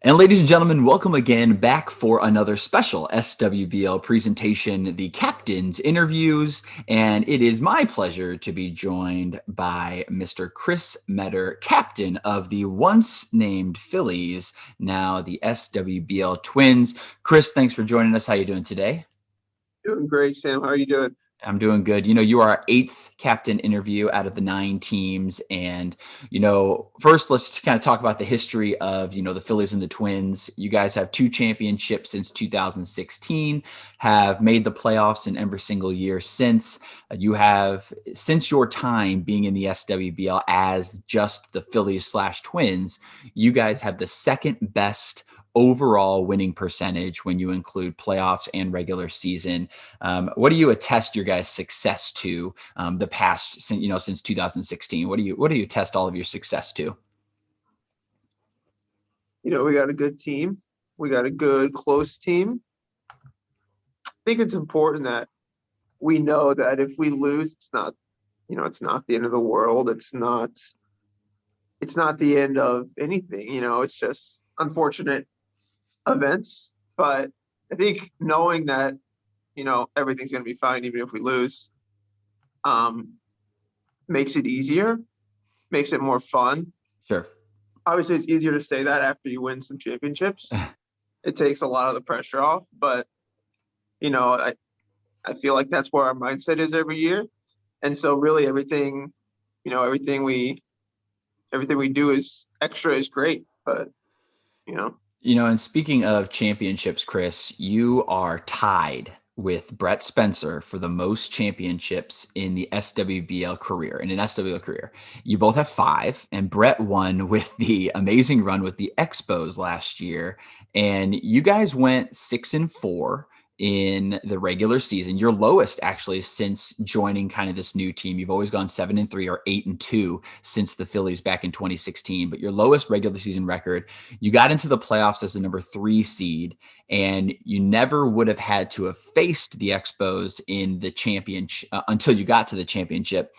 And ladies and gentlemen, welcome again back for another special SWBL presentation, the Captain's Interviews. And it is my pleasure to be joined by Mr. Chris Meador, captain of the once named Phillies, now the SWBL Twins. Chris, thanks for joining us. How you doing today? Doing great, Sam. How are you doing? I'm doing good. You are our eighth captain interview out of the 9 teams. And, first let's kind of talk about the history of, the Phillies and the Twins. You guys have 2 championships since 2016, have made the playoffs in every single year since. You have, since your time being in the SWBL as just the Phillies/Twins, you guys have the second best overall winning percentage when you include playoffs and regular season. What do you attest your guys' success to the past, since 2016? What do you attest all of your success to? We got a good team. We got a good, close team. I think it's important that we know that if we lose, it's not the end of the world. It's not the end of anything. It's just unfortunate events. But I think knowing that, everything's going to be fine, even if we lose, makes it easier, makes it more fun. Sure. Obviously, it's easier to say that after you win some championships. It takes a lot of the pressure off, but I feel like that's where our mindset is every year. And so really everything we do is extra is great, but and speaking of championships, Chris, you are tied with Brett Spencer for the most championships in the SWBL career, in an SWBL career. You both have 5, and Brett won with the amazing run with the Expos last year. And you guys went 6-4 in the regular season. Your lowest actually since joining kind of this new team. You've always gone 7-3 or 8-2 since the Phillies back in 2016, but your lowest regular season record. You got into the playoffs as the number 3 seed, and you never would have had to have faced the Expos in the championship until you got to the championship.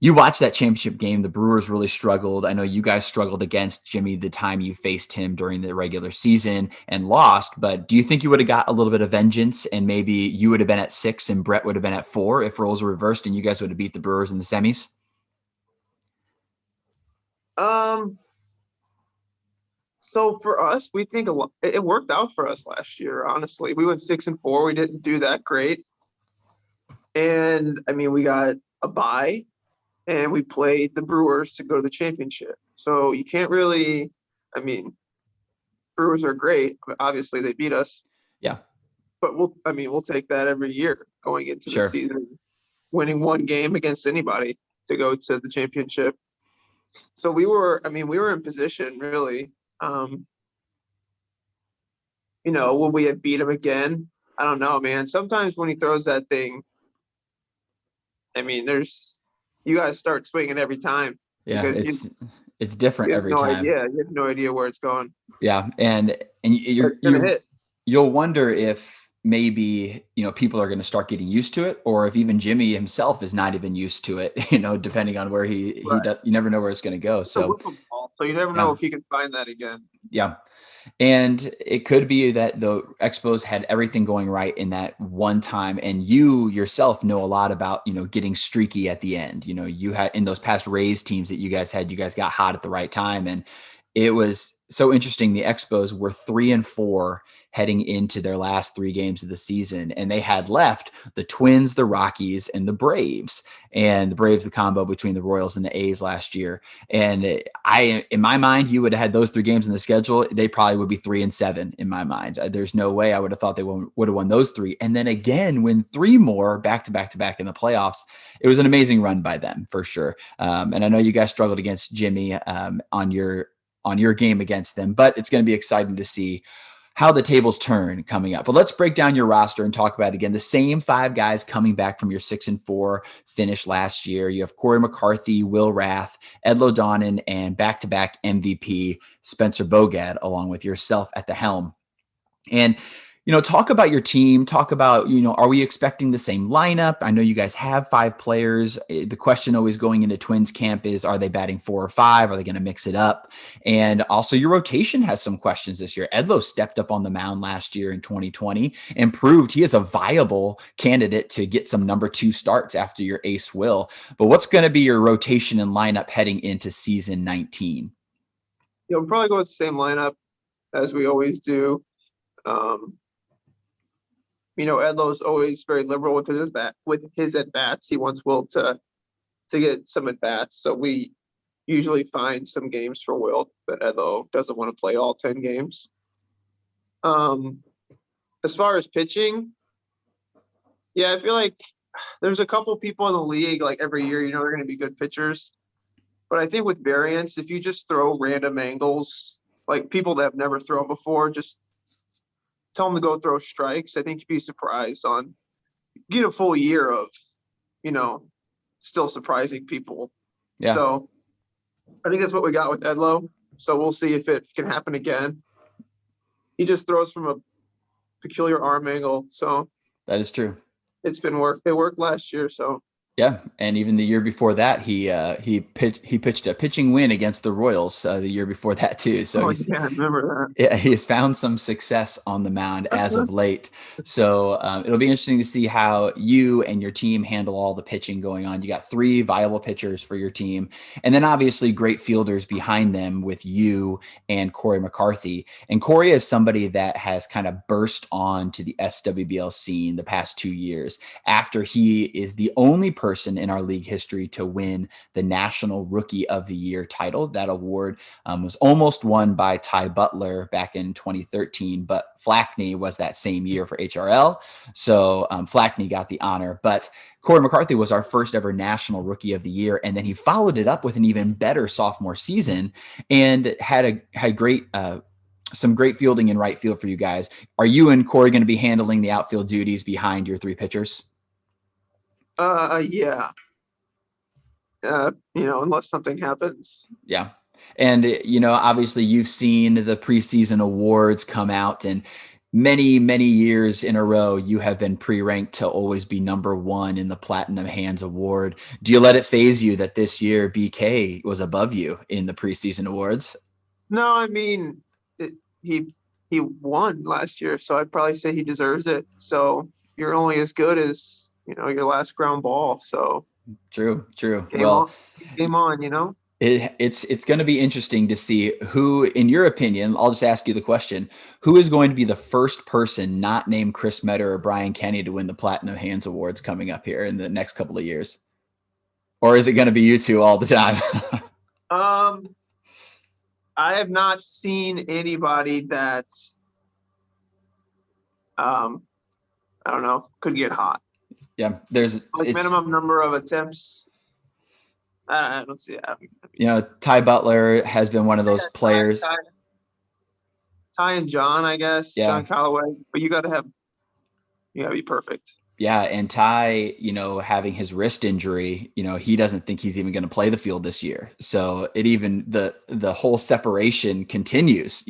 You watched that championship game. The Brewers really struggled. I know you guys struggled against Jimmy the time you faced him during the regular season and lost, but do you think you would have got a little bit of vengeance and maybe you would have been at 6 and Brett would have been at 4 if roles were reversed and you guys would have beat the Brewers in the semis? So for us, we think it worked out for us last year, honestly. We went 6-4. We didn't do that great. And I mean, we got a bye. And we played the Brewers to go to the championship. So you can't really, Brewers are great. Obviously, they beat us. Yeah. But we'll take that every year going into the season, winning 1 game against anybody to go to the championship. So we were in position really. Will we have beat him again? I don't know, man. Sometimes when he throws that thing, you got to start swinging every time. Yeah, it's different every time. You have no idea where it's going. Yeah, and you'll wonder if maybe people are going to start getting used to it, or if even Jimmy himself is not even used to it. Depending on where he does, you never know where it's going to go. So you never know if he can find that again. Yeah. And it could be that the Expos had everything going right in that one time. And you yourself know a lot about, getting streaky at the end. You had in those past Rays teams that you guys got hot at the right time. And it was so interesting. The Expos were 3-4 heading into their last 3 games of the season. And they had left the Twins, the Rockies, and the Braves. And the Braves, the combo between the Royals and the A's last year. And in my mind, you would have had those 3 games in the schedule. They probably would be 3-7 in my mind. There's no way I would have thought they would have won those 3. And then again, win 3 more back to back to back in the playoffs. It was an amazing run by them for sure. And I know you guys struggled against Jimmy on your game against them, but it's going to be exciting to see how the tables turn coming up. But let's break down your roster and talk about, again, the same 5 guys coming back from your 6-4 finish last year. You have Corey McCarthy, Will Rath, Ed Lodonin, and back-to-back MVP Spencer Bogad, along with yourself at the helm. And, Talk about your team. Talk about, are we expecting the same lineup? I know you guys have 5 players. The question always going into Twins camp is, are they batting 4 or 5? Are they going to mix it up? And also your rotation has some questions this year. Edlow stepped up on the mound last year in 2020 and proved he is a viable candidate to get some number 2 starts after your ace Will. But what's going to be your rotation and lineup heading into season 19? We'll probably go with the same lineup as we always do. Edlow's always very liberal with his at bats. He wants Will to get some at bats. So we usually find some games for Will, but Edlow doesn't want to play all 10 games. As far as pitching, I feel like there's a couple people in the league, like every year, they're going to be good pitchers. But I think with variance, if you just throw random angles, like people that have never thrown before, just tell them to go throw strikes. I think you'd be surprised get a full year of, still surprising people. Yeah. So I think that's what we got with Edlow. So we'll see if it can happen again. He just throws from a peculiar arm angle. So That is true. It worked last year. So Yeah, and even the year before that, he pitched a pitching win against the Royals the year before that too. So I remember that. Yeah, he's found some success on the mound as of late. So it'll be interesting to see how you and your team handle all the pitching going on. You got 3 viable pitchers for your team, and then obviously great fielders behind them with you and Corey McCarthy. And Corey is somebody that has kind of burst onto the SWBL scene the past 2 years after he is the only person in our league history to win the National Rookie of the Year title. That award was almost won by Ty Butler back in 2013, but Flackney was that same year for HRL. So Flackney got the honor, but Corey McCarthy was our first ever National Rookie of the Year. And then he followed it up with an even better sophomore season and had great, some great fielding in right field for you guys. Are you and Corey going to be handling the outfield duties behind your 3 pitchers? Yeah. Unless something happens. Yeah. And, obviously you've seen the preseason awards come out, and many, many years in a row, you have been pre-ranked to always be number 1 in the Platinum Hands Award. Do you let it faze you that this year BK was above you in the preseason awards? No, I mean, he won last year, so I'd probably say he deserves it. So you're only as good as, your last ground ball. So True. Game on. It's going to be interesting to see who, in your opinion, I'll just ask you the question, who is going to be the first person not named Chris Meador or Brian Kenny to win the Platinum Hands Awards coming up here in the next couple of years? Or is it going to be you 2 all the time? I have not seen anybody that, I don't know, could get hot. Yeah, there's minimum number of attempts. I don't see that. Ty Butler has been one of those players. Ty and John, I guess. Yeah. John Callaway. But you got to be perfect. Yeah, and Ty, having his wrist injury, he doesn't think he's even going to play the field this year. So the whole separation continues,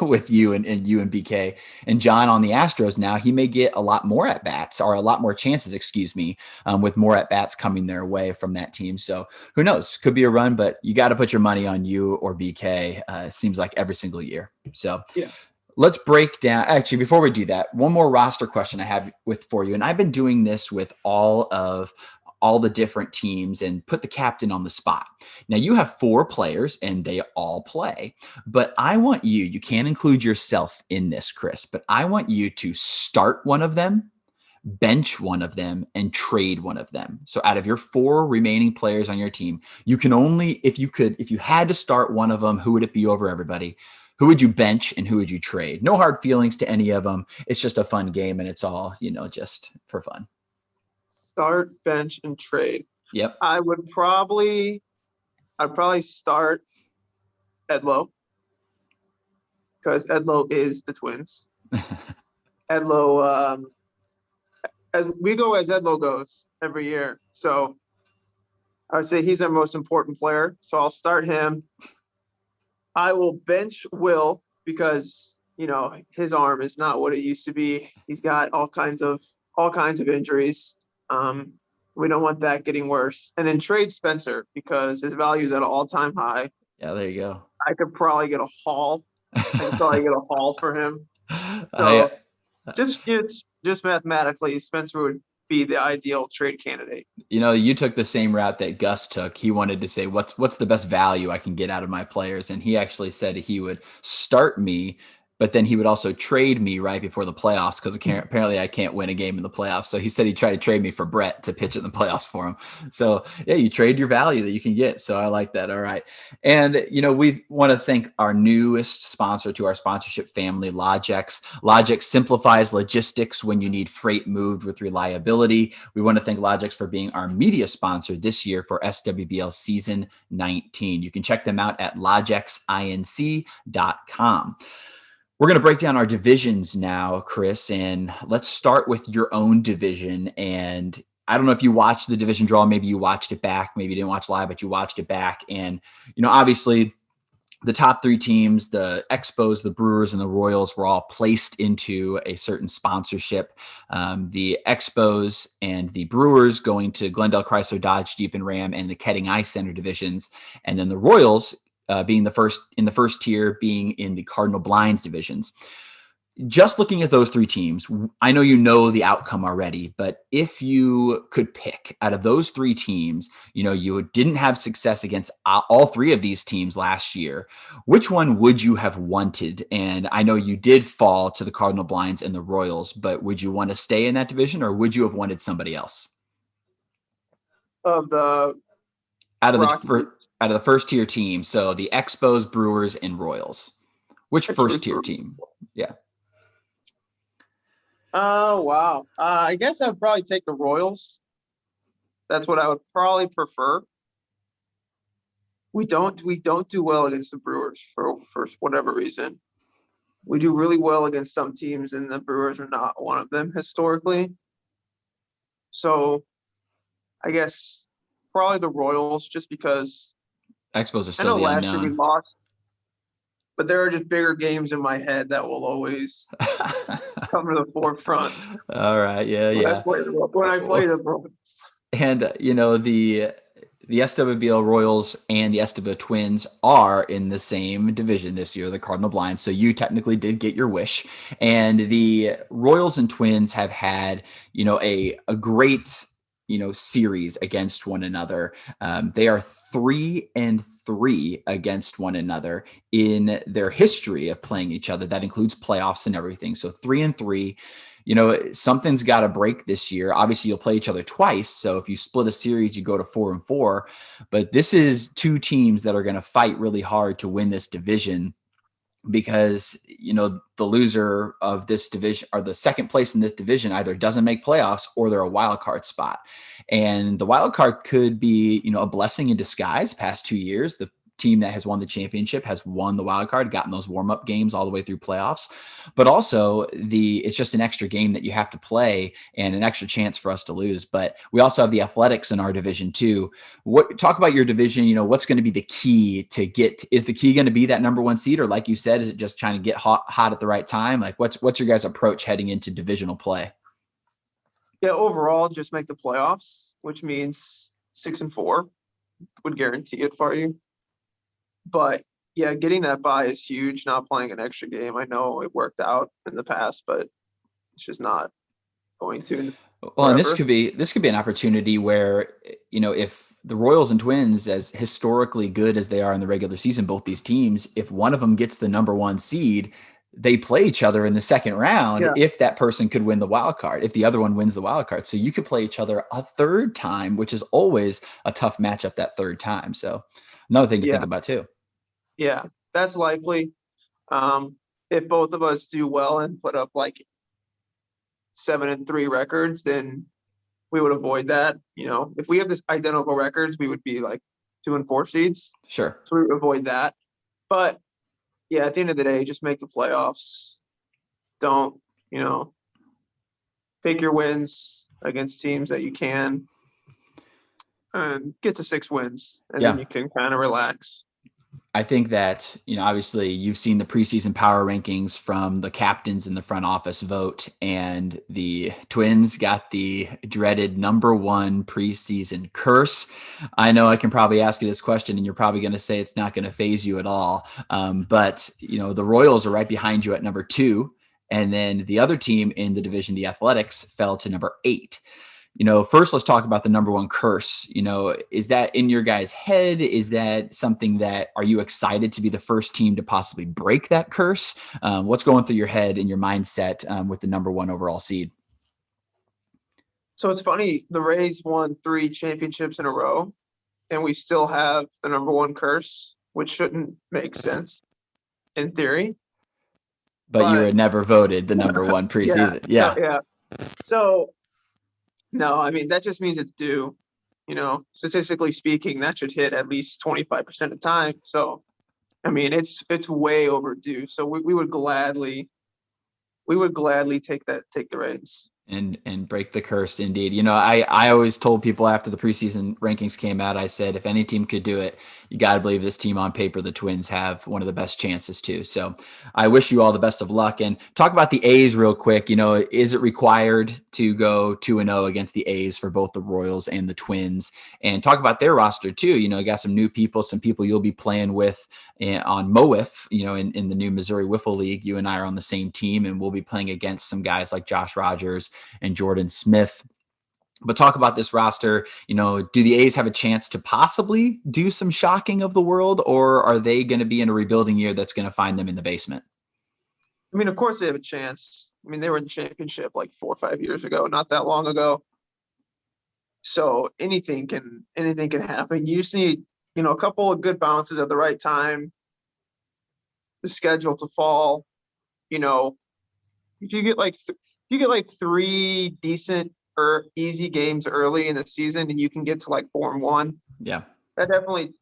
with you and you and BK. And John on the Astros now, he may get a lot more at bats, or a lot more chances, with more at bats coming their way from that team. So who knows? Could be a run, but you got to put your money on you or BK. Seems like every single year. So yeah. Let's break down. Actually, before we do that, one more roster question I have for you. And I've been doing this with all the different teams and put the captain on the spot. Now you have 4 players and they all play, but I want you can include yourself in this, Chris, but I want you to start one of them, bench one of them, and trade one of them. So out of your 4 remaining players on your team, you can only, if you had to start one of them, who would it be over everybody? Who would you bench and who would you trade? No hard feelings to any of them. It's just a fun game, and it's all, just for fun. Start, bench, and trade. Yep. I'd probably start Edlow, because Edlow is the Twins. Edlow, as Edlow goes every year. So I would say he's our most important player. So I'll start him. I will bench Will because, his arm is not what it used to be. He's got all kinds of injuries. We don't want that getting worse. And then trade Spencer because his value is at an all-time high. Yeah, there you go. I could probably get a haul. I could probably get a haul for him. I So just mathematically, Spencer would be the ideal trade candidate. You took the same route that Gus took. He wanted to say, what's the best value I can get out of my players? And he actually said he would start me, but then he would also trade me right before the playoffs because apparently I can't win a game in the playoffs. So he said he'd try to trade me for Brett to pitch in the playoffs for him. So yeah, you trade your value that you can get. So I like that. All right. And, we want to thank our newest sponsor to our sponsorship family, Logix. Logix simplifies logistics when you need freight moved with reliability. We want to thank Logix for being our media sponsor this year for SWBL season 19. You can check them out at logixinc.com. We're going to break down our divisions now, Chris, and let's start with your own division. And I don't know if you watched the division draw. Maybe you watched it back. Maybe you didn't watch live, but you watched it back. And, obviously the top three teams, the Expos, the Brewers, and the Royals were all placed into a certain sponsorship. The Expos and the Brewers going to Glendale, Chrysler, Dodge, Jeep, and Ram, and the Ketting Ice Center divisions. And then the Royals being the first tier, being in the Cardinal Blinds divisions. Just looking at those three teams, I know you know the outcome already, but if you could pick out of those three teams, you didn't have success against all three of these teams last year, which one would you have wanted? And I know you did fall to the Cardinal Blinds and the Royals, but would you want to stay in that division or would you have wanted somebody else? Of the Out of Rocky, the first tier team, so the Expos, Brewers, and Royals. Which first tier team? Yeah. Oh, wow. I guess I'd probably take the Royals. That's what I would probably prefer. We don't do well against the Brewers for whatever reason. We do really well against some teams, and the Brewers are not one of them historically. So I guess probably the Royals, just because Expos are I know still the last year we unknown. lost, but there are just bigger games in my head that will always come to the forefront. All right. Yeah. When Yeah. I play the Brewers. And, the SWBL Royals and the SWBL Twins are in the same division this year, the Cardinal Blinds. So you technically did get your wish. And the Royals and Twins have had, a great, series against one another. They are 3-3 against one another in their history of playing each other. That includes playoffs and everything. So 3-3. Something's got to break this year. Obviously, you'll play each other twice. So if you split a series, you go to 4-4. But this is two teams that are going to fight really hard to win this division because, the loser of this division or the second place in this division either doesn't make playoffs or they're a wild card spot. And the wild card could be, a blessing in disguise. Past 2 years, the team that has won the championship has won the wild card, gotten those warm-up games all the way through playoffs. But also it's just an extra game that you have to play and an extra chance for us to lose. But we also have the Athletics in our division too. Talk about your division, what's going to be the key is the key going to be that number one seed? Or like you said, is it just trying to get hot at the right time? Like what's your guys' approach heading into divisional play? Yeah, overall, just make the playoffs, which means 6-4 would guarantee it for you. But yeah, getting that bye is huge. Not playing an extra game. I know it worked out in the past, but it's just not going to. Well, and this could be an opportunity where, if the Royals and Twins, as historically good as they are in the regular season, both these teams, if one of them gets the number one seed, they play each other in the second round. Yeah. If that person could win the wild card, if the other one wins the wild card, so you could play each other a third time, which is always a tough matchup that third time. So another thing to think about too. Yeah, that's likely. If both of us do well and put up like 7-3 records, then we would avoid that. If we have this identical records, we would be like 2-4 seeds. Sure. So we would avoid that. But yeah, at the end of the day, just make the playoffs. Don't, take your wins against teams that you can and get to 6 wins, and then you can kind of relax. I think that, obviously you've seen the preseason power rankings from the captains in the front office vote, and the Twins got the dreaded number one preseason curse. I know I can probably ask you this question and you're probably going to say it's not going to phase you at all. But, the Royals are right behind you at number two. And then the other team in the division, the Athletics, fell to number 8. First let's talk about the number one curse. Is that in your guys' head? Is that something that, are you excited to be the first team to possibly break that curse? What's going through your head and your mindset with the number one overall seed? So it's funny, the Rays won 3 championships in a row, and we still have the number one curse, which shouldn't make sense in theory. But you were But never voted the number one yeah, preseason. Yeah. yeah. So no, I mean that just means it's due. Statistically speaking, that should hit at least 25% of the time. So I mean it's way overdue. So we would gladly take the reins. And break the curse, indeed. I always told people after the preseason rankings came out, I said, if any team could do it, you got to believe this team on paper, the Twins, have one of the best chances too. So I wish you all the best of luck. And talk about the A's real quick. Is it required to go 2-0 against the A's for both the Royals and the Twins? And talk about their roster too. You got some new people, some people you'll be playing with on MOIF, in the new Missouri Wiffle League. You and I are on the same team, and we'll be playing against some guys like Josh Rogers and Jordan Smith. But talk about this roster. Do the A's have a chance to possibly do some shocking of the world, or are they going to be in a rebuilding year that's going to find them in the basement? I mean, of course they have a chance. I mean, they were in the championship like 4 or 5 years ago, not that long ago. So anything can happen. You just need, a couple of good bounces at the right time, the schedule to fall. If you get like 3 decent or easy games early in the season, and you can get to like 4-1. Yeah. That definitely,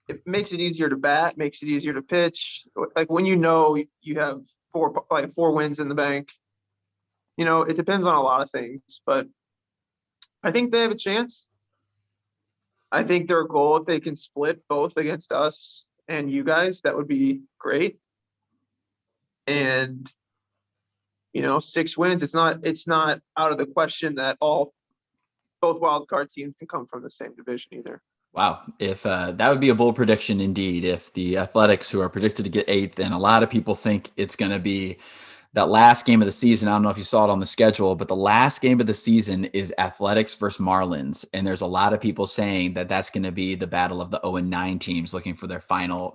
it makes it easier to bat, makes it easier to pitch. Like when you have 4 wins in the bank. It depends on a lot of things, but I think they have a chance. I think their goal, if they can split both against us and you guys, that would be great. And 6 wins. It's not out of the question that both wild card teams can come from the same division either. Wow. If that would be a bold prediction indeed. If the Athletics, who are predicted to get 8th, and a lot of people think it's going to be that last game of the season. I don't know if you saw it on the schedule, but the last game of the season is Athletics versus Marlins. And there's a lot of people saying that that's going to be the battle of the 0-9 teams looking for their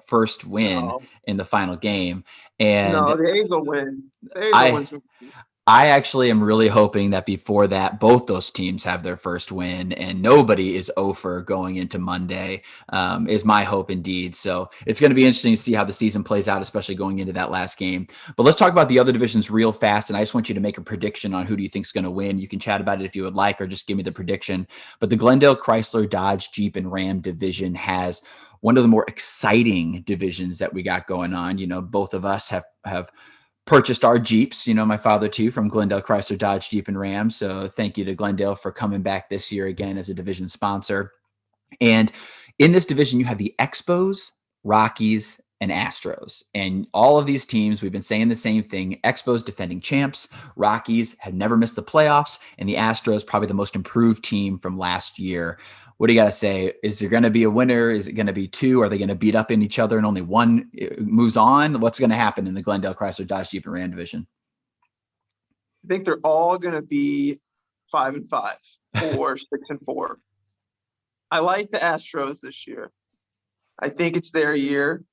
first win in the final game. And No, the A's will win. The A's will I, win some. I actually am really hoping that before that, both those teams have their first win and nobody is over going into Monday, is my hope indeed. So it's going to be interesting to see how the season plays out, especially going into that last game. But let's talk about the other divisions real fast. And I just want you to make a prediction on who do you think is going to win. You can chat about it if you would like, or just give me the prediction. But the Glendale, Chrysler, Dodge, Jeep, and Ram division has one of the more exciting divisions that we got going on. Both of us have purchased our Jeeps, my father too, from Glendale, Chrysler, Dodge, Jeep, and Ram. So thank you to Glendale for coming back this year again as a division sponsor. And in this division, you have the Expos, Rockies, and Astros. And all of these teams, we've been saying the same thing. Expos defending champs, Rockies have never missed the playoffs, and the Astros probably the most improved team from last year. What do you got to say? Is there going to be a winner? Is it going to be 2? Are they going to beat up in each other and only one moves on? What's going to happen in the Glendale, Chrysler, Dodge, Jeep, and Ram division? I think they're all going to be 5-5 or 6-4. I like the Astros this year. I think it's their year.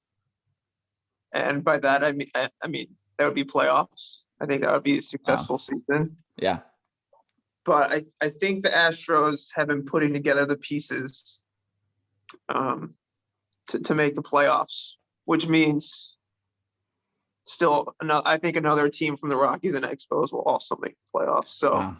And by that, I mean, that would be playoffs. I think that would be a successful season. Yeah. But I think the Astros have been putting together the pieces to make the playoffs, which means still, I think another team from the Rockies and Expos will also make the playoffs. So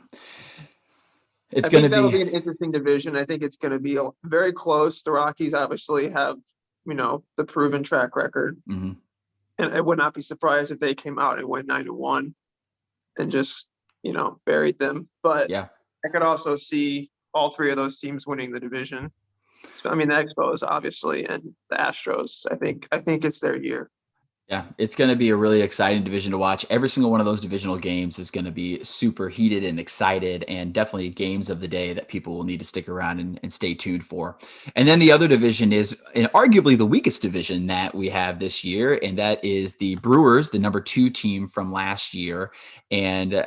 it's going to that'll be an interesting division. I think it's going to be very close. The Rockies obviously have, the proven track record. Mm-hmm. And I would not be surprised if they came out and went 9-1 and just, buried them. But yeah, I could also see all 3 of those teams winning the division. I mean, the Expos obviously, and the Astros. I think it's their year. Yeah, it's going to be a really exciting division to watch. Every single one of those divisional games is going to be super heated and excited, and definitely games of the day that people will need to stick around and stay tuned for. And then the other division is arguably the weakest division that we have this year, and that is the Brewers, the number 2 team from last year. And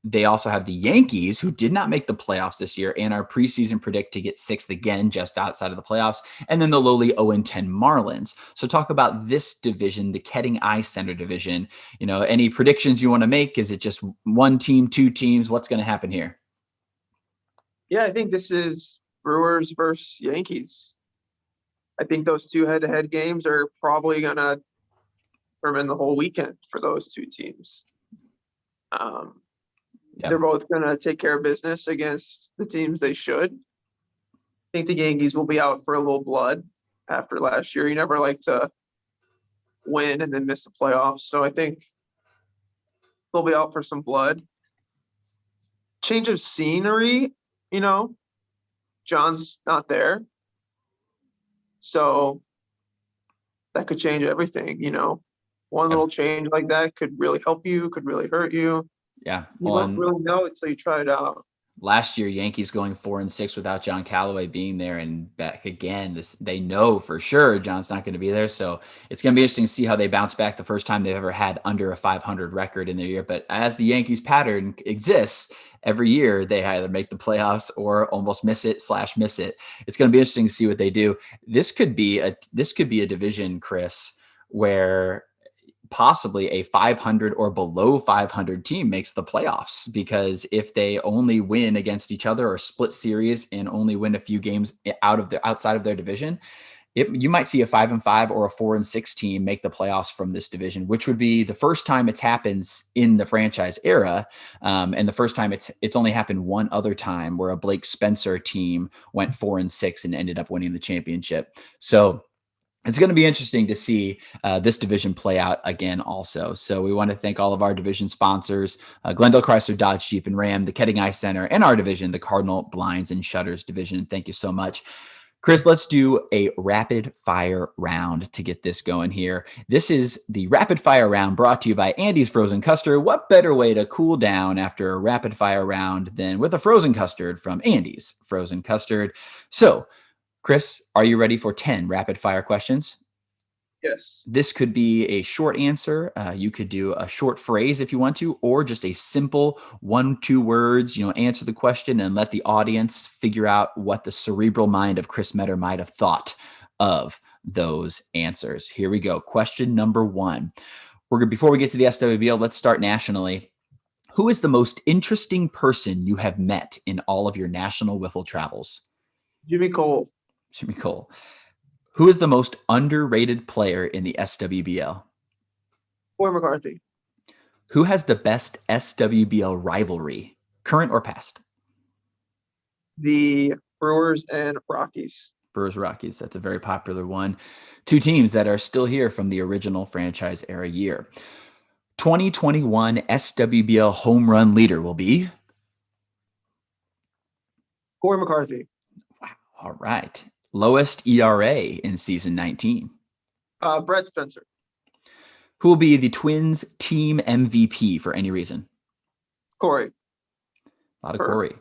they also have the Yankees, who did not make the playoffs this year and are preseason predict to get 6th again, just outside of the playoffs. And then the lowly 0-10 Marlins. So talk about this division, the Ketting Eye Center division. Any predictions you want to make? Is it just one team, 2 teams? What's going to happen here? Yeah, I think this is Brewers versus Yankees. I think those 2 head-to-head games are probably going to determine the whole weekend for those 2 teams. They're both going to take care of business against the teams they should. I think the Yankees will be out for a little blood after last year. You never like to win and then miss the playoffs. So I think they'll be out for some blood. Change of scenery, John's not there. So that could change everything, One little change like that could really help you, could really hurt you. Yeah. You don't really know until you try it out. Last year, Yankees going 4-6 without John Callaway being there, and back again. They know for sure John's not going to be there, so it's going to be interesting to see how they bounce back. The first time they've ever had under a 500 record in their year, but as the Yankees pattern exists, every year they either make the playoffs or almost miss it / miss it. It's going to be interesting to see what they do. This could be a division, Chris, where possibly a 500 or below 500 team makes the playoffs, because if they only win against each other or split series and only win a few games outside of their division, you might see a 5-5 or a 4-6 team make the playoffs from this division, which would be the first time it's happens in the franchise era. And the first time it's only happened one other time, where a Blake Spencer team went 4-6 and ended up winning the championship. So it's going to be interesting to see this division play out again also. So we want to thank all of our division sponsors, Glendale Chrysler, Dodge, Jeep, and Ram, the Ketting Eye Center, and our division, the Cardinal Blinds and Shutters division. Thank you so much. Chris, let's do a rapid fire round to get this going here. This is the rapid fire round brought to you by Andy's Frozen Custard. What better way to cool down after a rapid fire round than with a frozen custard from Andy's Frozen Custard? So, Chris, are you ready for 10 rapid fire questions? Yes. This could be a short answer. You could do a short phrase if you want to, or just a simple 1-2 words, answer the question and let the audience figure out what the cerebral mind of Chris Meador might have thought of those answers. Here we go. Question number 1. Before we get to the SWBL, let's start nationally. Who is the most interesting person you have met in all of your national wiffle travels? Jimmy Cole. Jimmy Cole. Who is the most underrated player in the SWBL? Corey McCarthy. Who has the best SWBL rivalry, current or past? The Brewers and Rockies. Brewers Rockies. That's a very popular one. 2 teams that are still here from the original franchise era year. 2021 SWBL home run leader will be Corey McCarthy. Wow. All right. Lowest ERA in season 19. Brett Spencer. Who will be the Twins team MVP for any reason? Corey. A lot of Corey.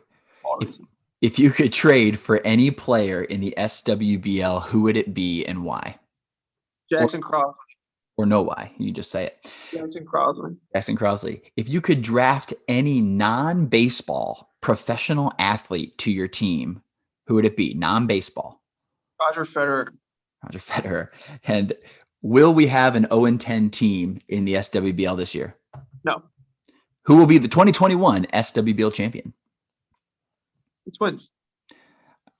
If you could trade for any player in the SWBL, who would it be and why? Jackson Crossley. Or no why. You just say it. Jackson Crossley. Jackson Crossley. If you could draft any non-baseball professional athlete to your team, who would it be? Non-baseball. Roger Federer. Roger Federer. And will we have an 0-10 team in the SWBL this year? No. Who will be the 2021 SWBL champion? The Twins.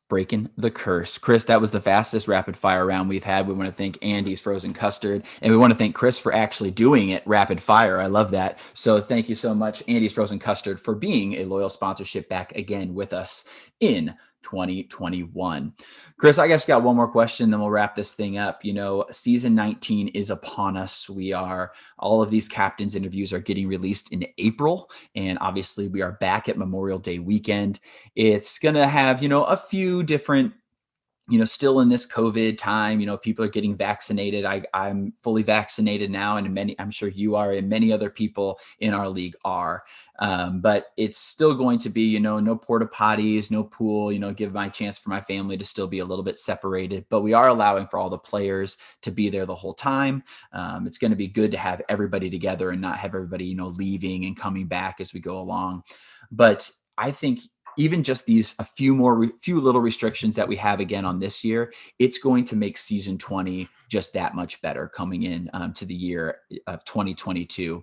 Breaking the curse. Chris, that was the fastest rapid fire round we've had. We want to thank Andy's Frozen Custard, and we want to thank Chris for actually doing it rapid fire. I love that. So thank you so much, Andy's Frozen Custard, for being a loyal sponsorship back again with us in 2021. Chris, I guess got one more question, then we'll wrap this thing up. Season 19 is upon us. All of these captains interviews are getting released in April. And obviously we are back at Memorial Day weekend. It's going to have, a few different still in this COVID time, people are getting vaccinated. I'm fully vaccinated now, and I'm sure you are, and many other people in our league are. But it's still going to be, no porta potties, no pool, give my chance for my family to still be a little bit separated. But we are allowing for all the players to be there the whole time. It's going to be good to have everybody together and not have everybody, leaving and coming back as we go along. But I think even just a few little restrictions that we have again on this year, it's going to make season 20 just that much better coming in to the year of 2022.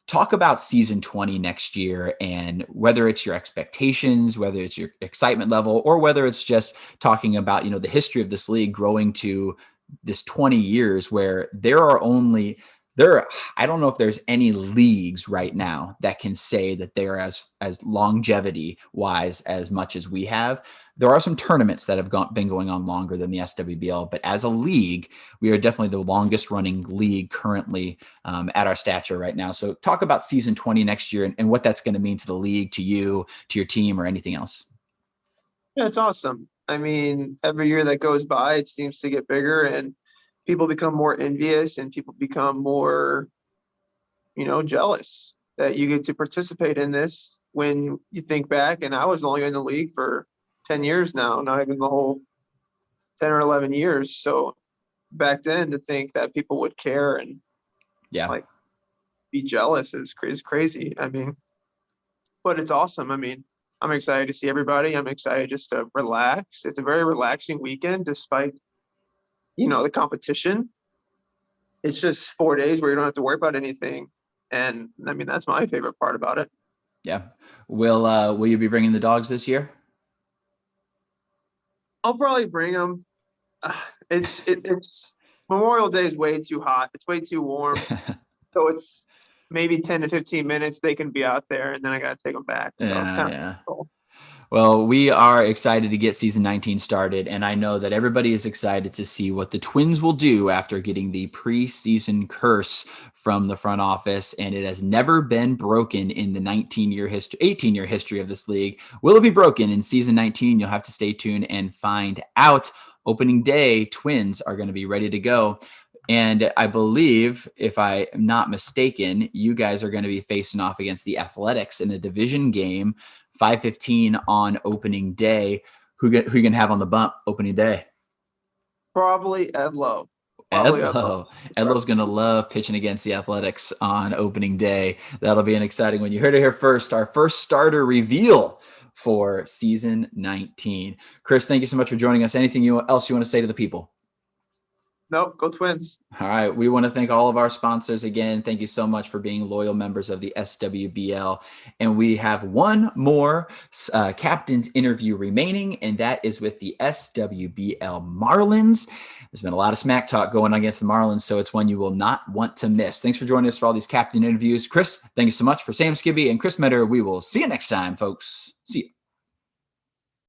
Talk about season 20 next year, and whether it's your expectations, whether it's your excitement level, or whether it's just talking about, the history of this league growing to this 20 years where I don't know if there's any leagues right now that can say that they're as longevity wise as much as we have. There are some tournaments that have been going on longer than the SWBL, but as a league, we are definitely the longest running league currently at our stature right now. So talk about season 20 next year and what that's going to mean to the league, to you, to your team, or anything else. Yeah, it's awesome. I mean, every year that goes by, it seems to get bigger, and people become more envious, and people become more, jealous that you get to participate in this. When you think back, and I was only in the league for 10 years now, not even the whole 10 or 11 years. So back then, to think that people would care and Yeah. like be jealous is crazy. I mean, but it's awesome. I mean, I'm excited to see everybody. I'm excited just to relax. It's a very relaxing weekend despite, the competition. It's just 4 days where you don't have to worry about anything. And I mean, that's my favorite part about it. Yeah. Will you be bringing the dogs this year? I'll probably bring them. It's Memorial Day is way too hot. It's way too warm. So it's maybe 10 to 15 minutes. They can be out there, and then I got to take them back. So it's kind of cool. Well, we are excited to get season 19 started, and I know that everybody is excited to see what the Twins will do after getting the preseason curse from the front office, and it has never been broken in the 18-year history of this league. Will it be broken in season 19? You'll have to stay tuned and find out. Opening day, Twins are going to be ready to go. And I believe, if I am not mistaken, you guys are going to be facing off against the Athletics in a division game, 5:15 on opening day. Who you going to have on the bump opening day? Probably Edlow. Edlow's going to love pitching against the Athletics on opening day. That'll be an exciting one. You heard it here first. Our first starter reveal for season 19. Chris, thank you so much for joining us. Anything else you want to say to the people? Nope, go Twins. All right. We want to thank all of our sponsors again. Thank you so much for being loyal members of the SWBL. And we have one more captain's interview remaining, and that is with the SWBL Marlins. There's been a lot of smack talk going on against the Marlins, so it's one you will not want to miss. Thanks for joining us for all these captain interviews. Chris, thank you so much. For Sam Skibbe and Chris Meador, we will see you next time, folks. See you.